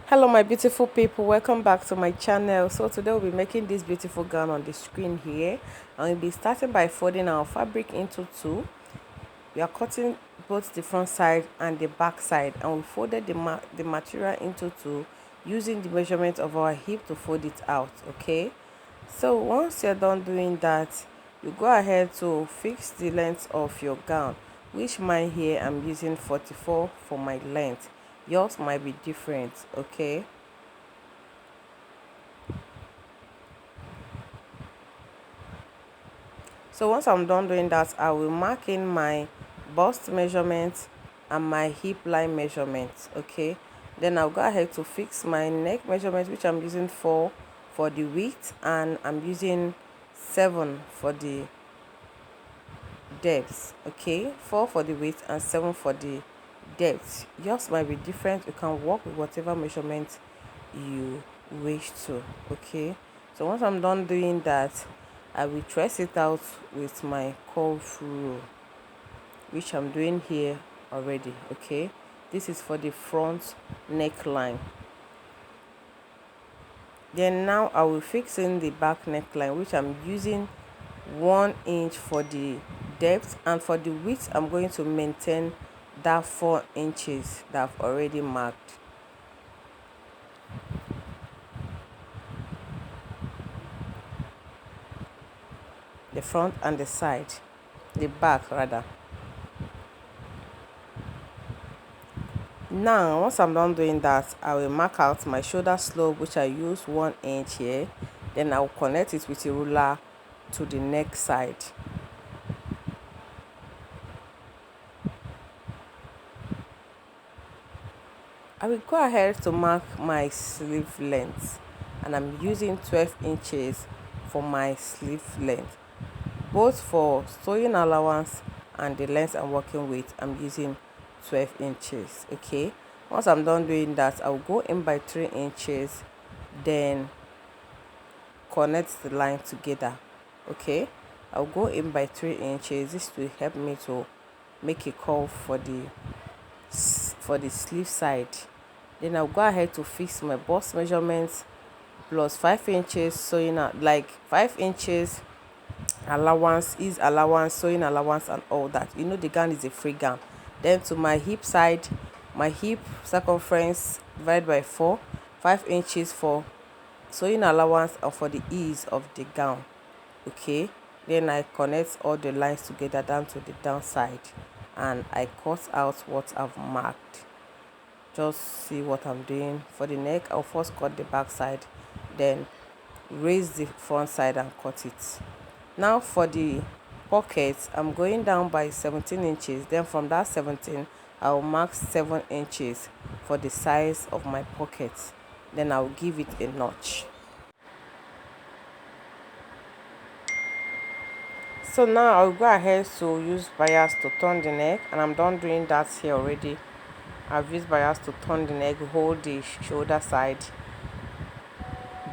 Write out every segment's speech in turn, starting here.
Hello my beautiful people, welcome back to my channel. So today we'll be making this beautiful gown on the screen here, and we'll be starting by folding our fabric into two. We are cutting both the front side and the back side, and we folded the material into two using the measurement of our hip to fold it out. Okay, so once you're done doing that, you go ahead to fix the length of your gown, which mine here I'm using 44 for my length. Yours might be different. Okay, so once I'm done doing that, I will mark in my bust measurement and my hip line measurement. Okay, then I'll go ahead to fix my neck measurement, which I'm using 4 for the width, and I'm using 7 for the depth. Okay, 4 for the width and 7 for the depth. Yours might be different. You can work with whatever measurement you wish to. Okay, so once I'm done doing that, I will trace it out with my curve rule, which I'm doing here already. Okay, this is for the front neckline. Then now I will fix in the back neckline, which I'm using 1 inch for the depth, and for the width I'm going to maintain that 4 inches that I've already marked. The front and the side, the back rather. Now once I'm done doing that, I will mark out my shoulder slope, which I use 1 inch here. Then I will connect it with a ruler to the neck side. I will go ahead to mark my sleeve length, and I'm using 12 inches for my sleeve length, both for sewing allowance and the length I'm working with. I'm using 12 inches. Okay, once I'm done doing that, I'll go in by 3 inches, then connect the line together. Okay, I'll go in by 3 inches. This will help me to make a curve for the sleeve side. Then I'll go ahead to fix my bust measurements plus 5 inches sewing out, like 5 inches allowance, is allowance, sewing allowance, and all that. You know the gown is a free gown. Then to my hip side, my hip circumference divided by 4, 5 inches for sewing allowance and for the ease of the gown. Okay, then I connect all the lines together down to the downside, and I cut out what I've marked. Just see what I'm doing. For the neck, I'll first cut the back side, then raise the front side and cut it. Now for the pockets, I'm going down by 17 inches. Then from that 17, I'll mark 7 inches for the size of my pockets. Then I'll give it a notch. So now I'll go ahead to use bias to turn the neck, and I'm done doing that here already. I've used bias to turn the neck, hold the shoulder side.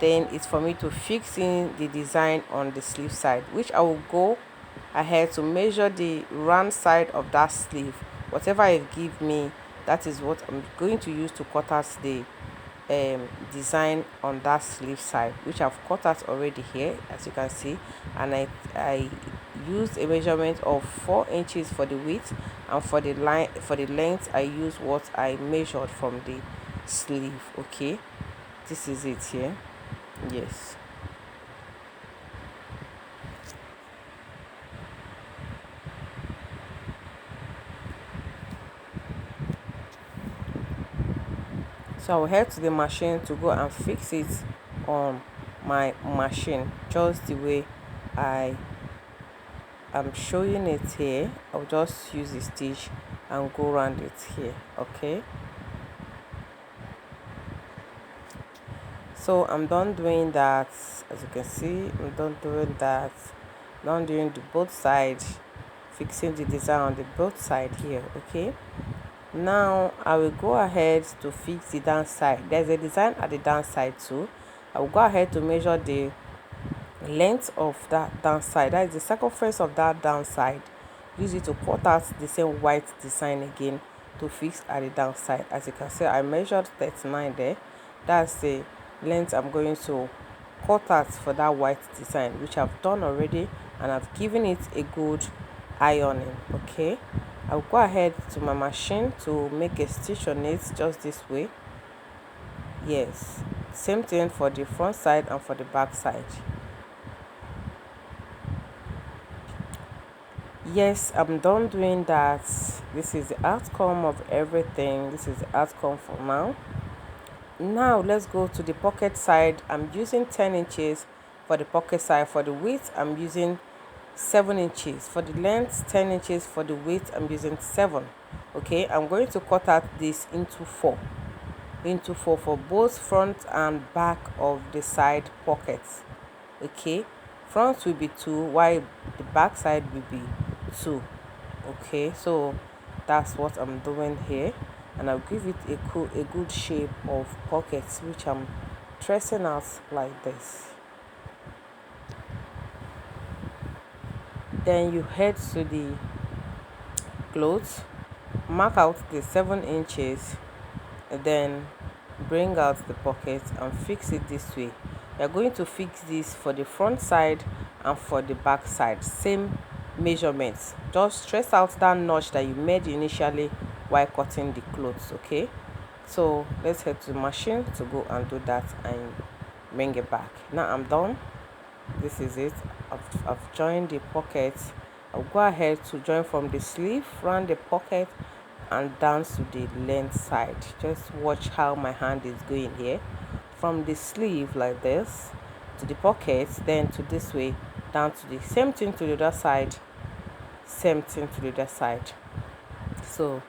Then it's for me to fix in the design on the sleeve side, which I will go ahead to measure the round side of that sleeve. Whatever it give me, that is what I'm going to use to cut out the design on that sleeve side, which I've cut out already here, as you can see. And I used a measurement of 4 inches for the width, and for the length I use what I measured from the sleeve. Okay, this is it here. Yes, so I'll head to the machine to go and fix it on my machine, just the way I am showing it here. I'll just use the stitch and go around it here. Okay, so I'm done doing that. As you can see, I'm done doing that. Done doing the both sides, fixing the design on the both side here. Okay, now I will go ahead to fix the downside. There's a design at the downside too. I will go ahead to measure the length of that downside, that is the circumference of that downside. Use it to cut out the same white design again to fix at the downside. As you can see, I measured 39 there, That's the length I'm going to cut out for that white design, which I've done already, and I've given it a good ironing. Okay, I'll go ahead to my machine to make a stitch on it just this way. Yes, same thing for the front side and for the back side. Yes, I'm done doing that. This is the outcome of everything. This is the outcome for now. Now let's go to the pocket side. I'm using 10 inches for the pocket side. For the width, I'm using 7 inches. For the length, 10 inches. For the width, I'm using 7. Okay, I'm going to cut out this into 4 for both front and back of the side pockets. Okay, front will be 2 while the back side will be 2. Okay, so that's what I'm doing here, and I'll give it a good shape of pockets, which I'm tracing out like this. Then you head to the clothes, mark out the 7 inches, and then bring out the pocket and fix it this way. You're going to fix this for the front side and for the back side, same measurements. Just trace out that notch that you made initially while cutting the clothes. Okay, so let's head to the machine to go and do that and bring it back. Now I'm done. This is it. I've joined the pocket. I'll go ahead to join from the sleeve round the pocket and down to the length side. Just watch how my hand is going here, from the sleeve like this to the pocket, then to this way down to the same thing to the other side, same thing to the other side. So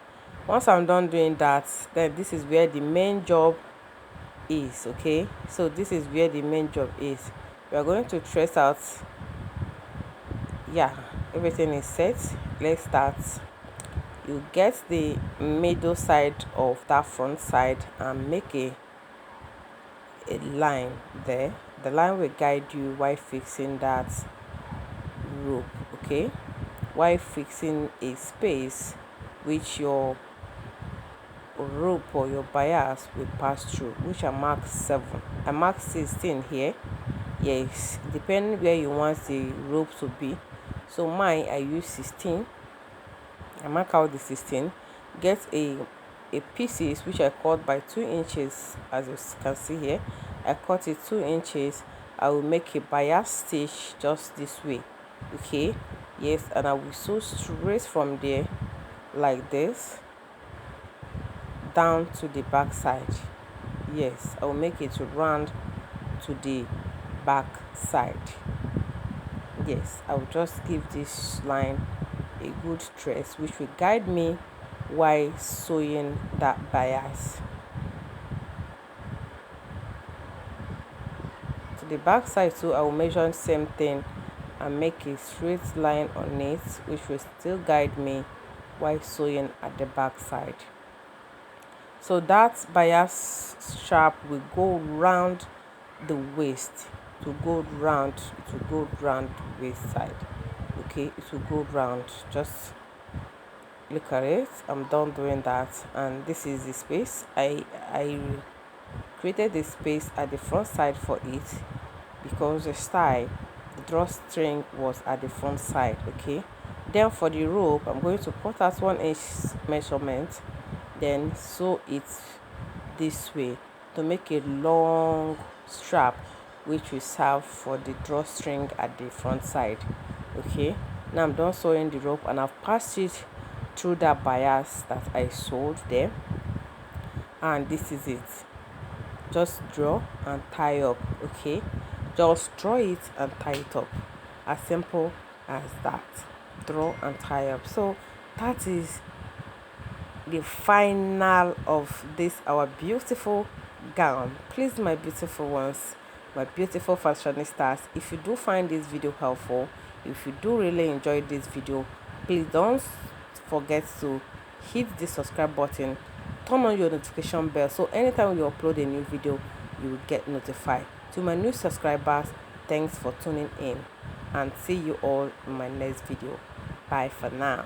once I'm done doing that, then this is where the main job is. Okay, so this is where the main job is. We are going to trace out. Yeah, everything is set. Let's start. You get the middle side of that front side and make a line there. The line will guide you while fixing that rope. Okay, while fixing a space which your rope or your bias will pass through, which I mark 7. I mark 16 here. Yes, depending where you want the rope to be. So mine, I use 16. I mark out the 16. Get a pieces which I cut by 2 inches, as you can see here. I cut it 2 inches. I will make a bias stitch just this way. Okay, yes, and I will sew straight from there like this down to the back side. Yes, I will make it round to the back side. Yes, I will just give this line a good trace, which will guide me while sewing that bias. To the back side too, I will measure the same thing and make a straight line on it, which will still guide me while sewing at the back side. So that bias strap will go round the waist, to go round, the waist side. Okay, it will go round. Just look at it. I'm done doing that, and this is the space. I created the space at the front side for it because the drawstring was at the front side. Okay, then for the rope, I'm going to cut out 1 inch measurement, then sew it this way to make a long strap which will serve for the drawstring at the front side. Okay, now I'm done sewing the rope and I've passed it through that bias that I sewed there, and this is it. Just draw and tie up. Okay, just draw it and tie it up, as simple as that. Draw and tie up. So that is the final of this our beautiful gown. Please, my beautiful ones, my beautiful fashionistas, if you do find this video helpful, if you do really enjoy this video, please don't forget to hit the subscribe button, turn on your notification bell, so anytime you upload a new video you will get notified. To my new subscribers, thanks for tuning in, and see you all in my next video. Bye for now.